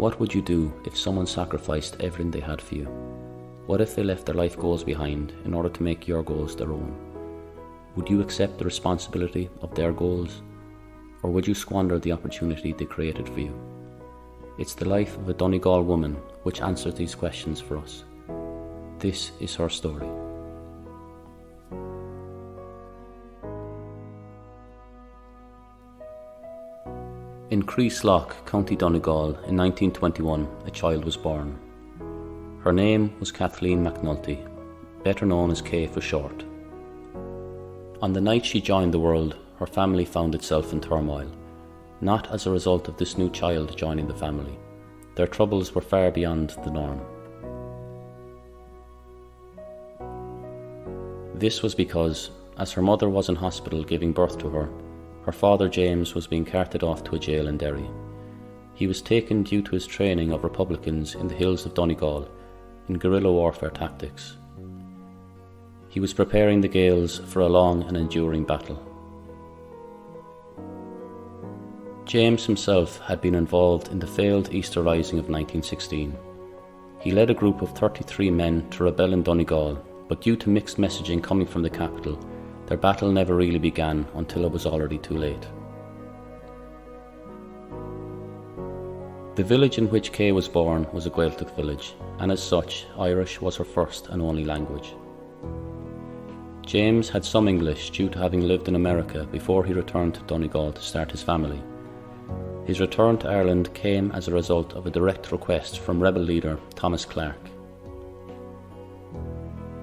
What would you do if someone sacrificed everything they had for you? What if they left their life goals behind in order to make your goals their own? Would you accept the responsibility of their goals, or would you squander the opportunity they created for you? It's the life of a Donegal woman which answers these questions for us. This is her story. In Creeslough, County Donegal, in 1921, a child was born. Her name was Kathleen McNulty, better known as Kay for short. On the night she joined the world, her family found itself in turmoil, not as a result of this new child joining the family. Their troubles were far beyond the norm. This was because, as her mother was in hospital giving birth to her father James was being carted off to a jail in Derry. He was taken due to his training of Republicans in the hills of Donegal in guerrilla warfare tactics. He was preparing the Gaels for a long and enduring battle. James himself had been involved in the failed Easter Rising of 1916. He led a group of 33 men to rebel in Donegal, but due to mixed messaging coming from the capital, their battle never really began until it was already too late. The village in which Kay was born was a Gaeltacht village, and as such, Irish was her first and only language. James had some English due to having lived in America before he returned to Donegal to start his family. His return to Ireland came as a result of a direct request from rebel leader Thomas Clarke.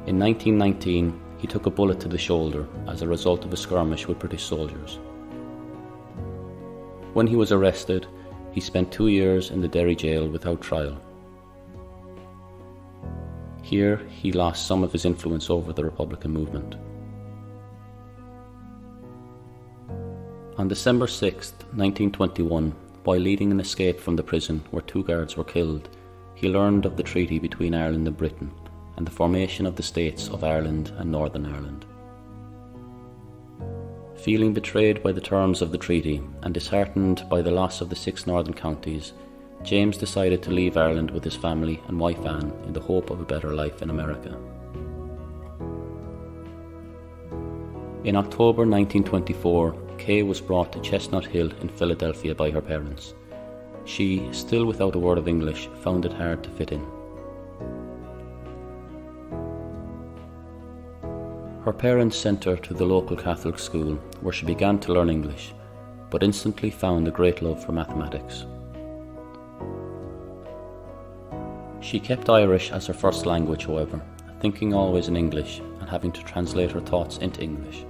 In 1919, he took a bullet to the shoulder as a result of a skirmish with British soldiers. When he was arrested, he spent 2 years in the Derry jail without trial. Here, he lost some of his influence over the Republican movement. On December 6, 1921, while leading an escape from the prison where 2 guards were killed, he learned of the treaty between Ireland and Britain and the formation of the states of Ireland and Northern Ireland. Feeling betrayed by the terms of the treaty and disheartened by the loss of the 6 northern counties, James decided to leave Ireland with his family and wife Anne in the hope of a better life in America. In October 1924, Kay was brought to Chestnut Hill in Philadelphia by her parents. She, still without a word of English, found it hard to fit in. Her parents sent her to the local Catholic school, where she began to learn English, but instantly found a great love for mathematics. She kept Irish as her first language, however, thinking always in English and having to translate her thoughts into English.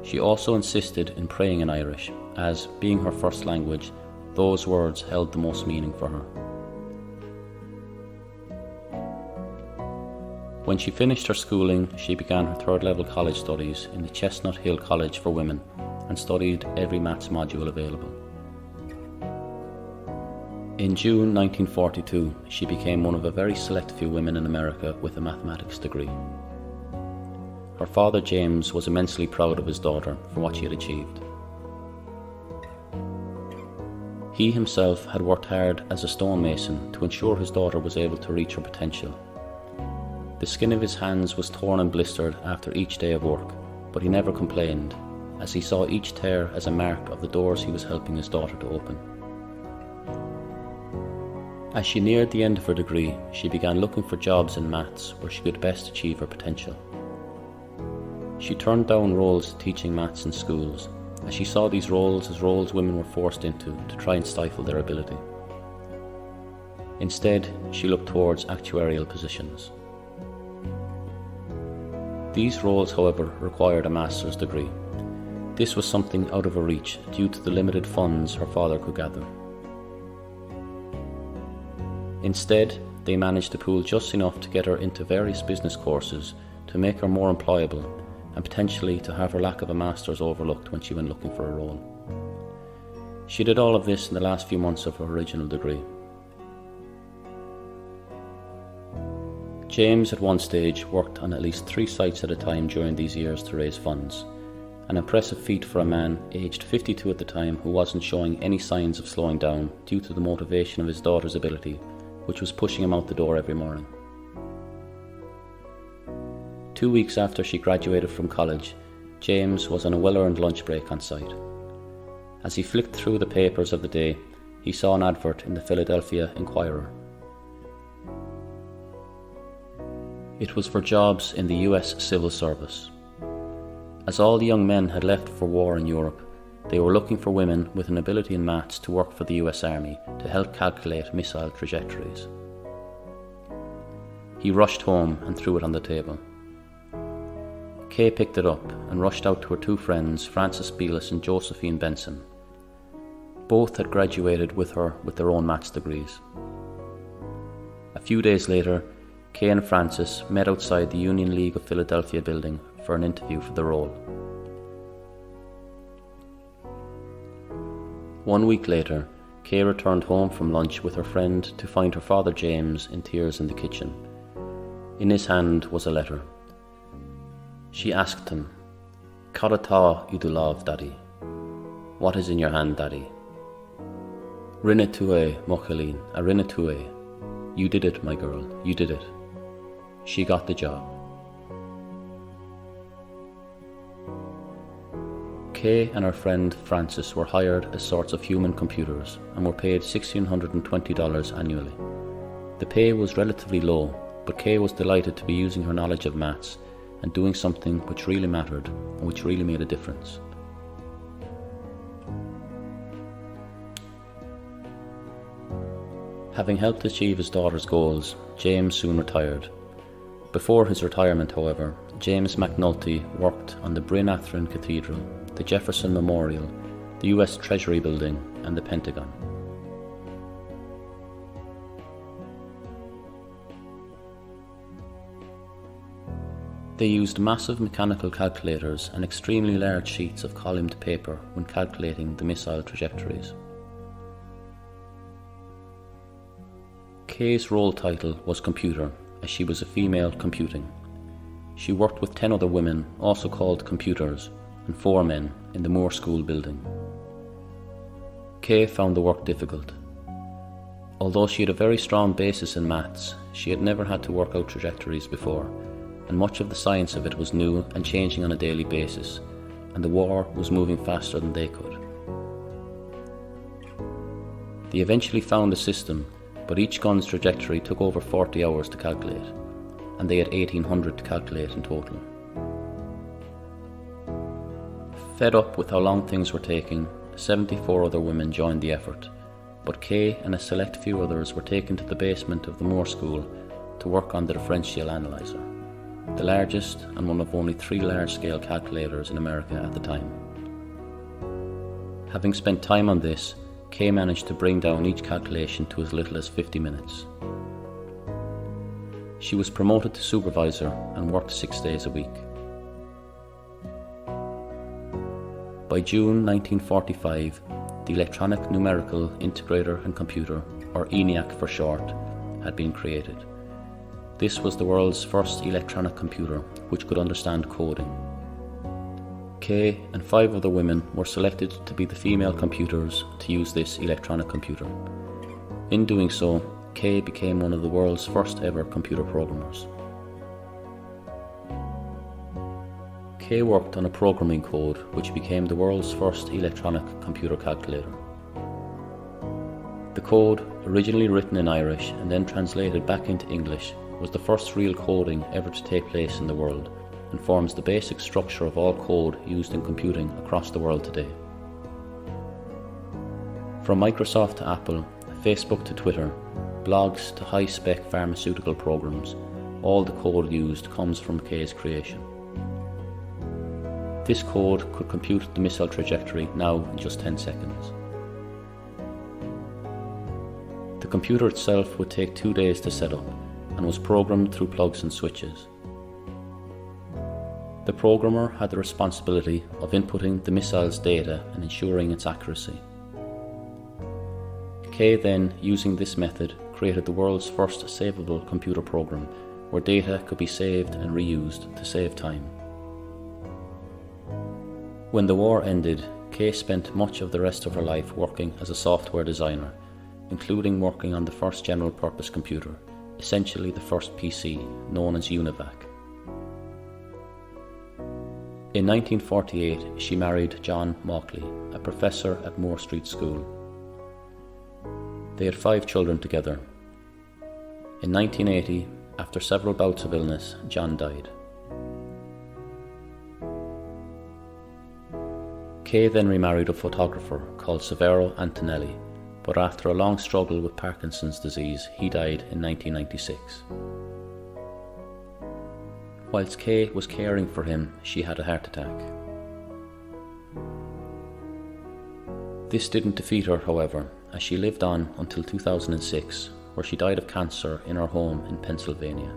She also insisted in praying in Irish, as, being her first language, those words held the most meaning for her. When she finished her schooling, she began her 3rd level college studies in the Chestnut Hill College for Women and studied every maths module available. In June 1942, she became one of a very select few women in America with a mathematics degree. Her father James was immensely proud of his daughter for what she had achieved. He himself had worked hard as a stonemason to ensure his daughter was able to reach her potential. The skin of his hands was torn and blistered after each day of work, but he never complained, as he saw each tear as a mark of the doors he was helping his daughter to open. As she neared the end of her degree, she began looking for jobs in maths where she could best achieve her potential. She turned down roles teaching maths in schools, as she saw these roles as roles women were forced into to try and stifle their ability. Instead, she looked towards actuarial positions. These roles, however, required a master's degree. This was something out of her reach due to the limited funds her father could gather. Instead, they managed to pool just enough to get her into various business courses to make her more employable and potentially to have her lack of a master's overlooked when she went looking for a role. She did all of this in the last few months of her original degree. James at one stage worked on at least 3 sites at a time during these years to raise funds. an impressive feat for a man aged 52 at the time who wasn't showing any signs of slowing down due to the motivation of his daughter's ability, which was pushing him out the door every morning. 2 weeks after she graduated from college, James was on a well-earned lunch break on site. As he flicked through the papers of the day, he saw an advert in the Philadelphia Inquirer. It was for jobs in the US Civil Service. As all the young men had left for war in Europe, they were looking for women with an ability in maths to work for the US Army to help calculate missile trajectories. He rushed home and threw it on the table. Kay picked it up and rushed out to her two friends, Frances Beales and Josephine Benson. Both had graduated with her with their own maths degrees. A few days later, Kay and Frances met outside the Union League of Philadelphia building for an interview for the role. 1 week later, Kay returned home from lunch with her friend to find her father James in tears in the kitchen. In his hand was a letter. She asked him, "Cad atá idulav, Daddy? What is in your hand, Daddy?" "Rinne tue, Mochalín, a rinne tue. You did it, my girl, you did it." She got the job. Kay and her friend Frances were hired as sorts of human computers and were paid $1,620 annually. The pay was relatively low, but Kay was delighted to be using her knowledge of maths and doing something which really mattered and which really made a difference. Having helped achieve his daughter's goals, James soon retired. Before his retirement, however, James McNulty worked on the Bryn Athyn Cathedral, the Jefferson Memorial, the US Treasury Building, and the Pentagon. They used massive mechanical calculators and extremely large sheets of columned paper when calculating the missile trajectories. Kay's role title was computer, as she was a female computing. She worked with 10 other women, also called computers, and 4 men in the Moore School building. Kay found the work difficult. Although she had a very strong basis in maths, she had never had to work out trajectories before, and much of the science of it was new and changing on a daily basis, and the war was moving faster than they could. They eventually found a system, but each gun's trajectory took over 40 hours to calculate, and they had 1,800 to calculate in total. Fed up with how long things were taking, 74 other women joined the effort, but Kay and a select few others were taken to the basement of the Moore School to work on the differential analyzer, the largest and one of only 3 large-scale calculators in America at the time. Having spent time on this, Kay managed to bring down each calculation to as little as 50 minutes. She was promoted to supervisor and worked 6 days a week. By June 1945, the Electronic Numerical Integrator and Computer, or ENIAC for short, had been created. This was the world's first electronic computer which could understand coding. Kay and 5 other women were selected to be the female computers to use this electronic computer. In doing so, Kay became one of the world's first ever computer programmers. Kay worked on a programming code which became the world's first electronic computer calculator. The code, originally written in Irish and then translated back into English, was the first real coding ever to take place in the world, and forms the basic structure of all code used in computing across the world today. From Microsoft to Apple, Facebook to Twitter, blogs to high-spec pharmaceutical programs, all the code used comes from Kay's creation. This code could compute the missile trajectory now in just 10 seconds. The computer itself would take 2 days to set up, and was programmed through plugs and switches. The programmer had the responsibility of inputting the missile's data and ensuring its accuracy. Kay then, using this method, created the world's first savable computer program, where data could be saved and reused to save time. When the war ended, Kay spent much of the rest of her life working as a software designer, including working on the first general-purpose computer, essentially the first PC, known as UNIVAC. In 1948, she married John Mauchly, a professor at Moore Street School. They had 5 children together. In 1980, after several bouts of illness, John died. Kay then remarried a photographer called Severo Antonelli, but after a long struggle with Parkinson's disease, he died in 1996. Whilst Kay was caring for him, she had a heart attack. This didn't defeat her, however, as she lived on until 2006, where she died of cancer in her home in Pennsylvania.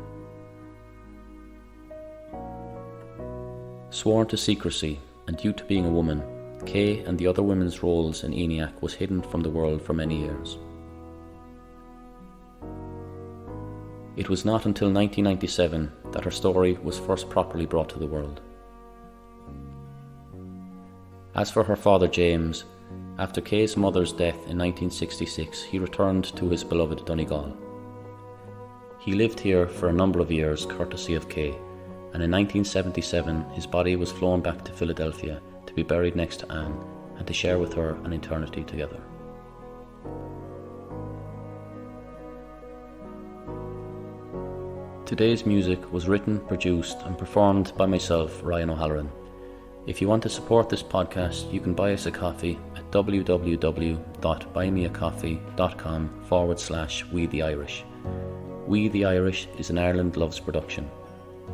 Sworn to secrecy, and due to being a woman, Kay and the other women's roles in ENIAC was hidden from the world for many years. It was not until 1997 that her story was first properly brought to the world. As for her father James, after Kay's mother's death in 1966, he returned to his beloved Donegal. He lived here for a number of years courtesy of Kay, and in 1977 his body was flown back to Philadelphia to be buried next to Anne and to share with her an eternity together. Today's music was written, produced and performed by myself, Ryan O'Halloran. If you want to support this podcast, you can buy us a coffee at www.buymeacoffee.com/We the Irish. We the Irish is an Ireland Loves production.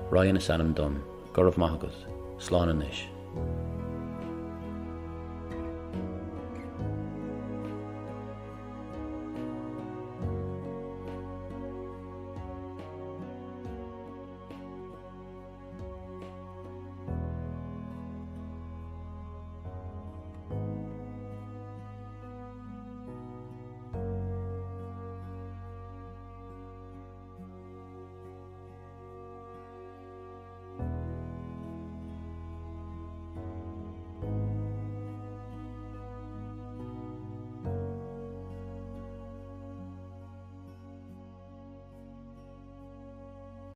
Ryan is Adam Dunn, Gurav Mahagut, Slán Anish.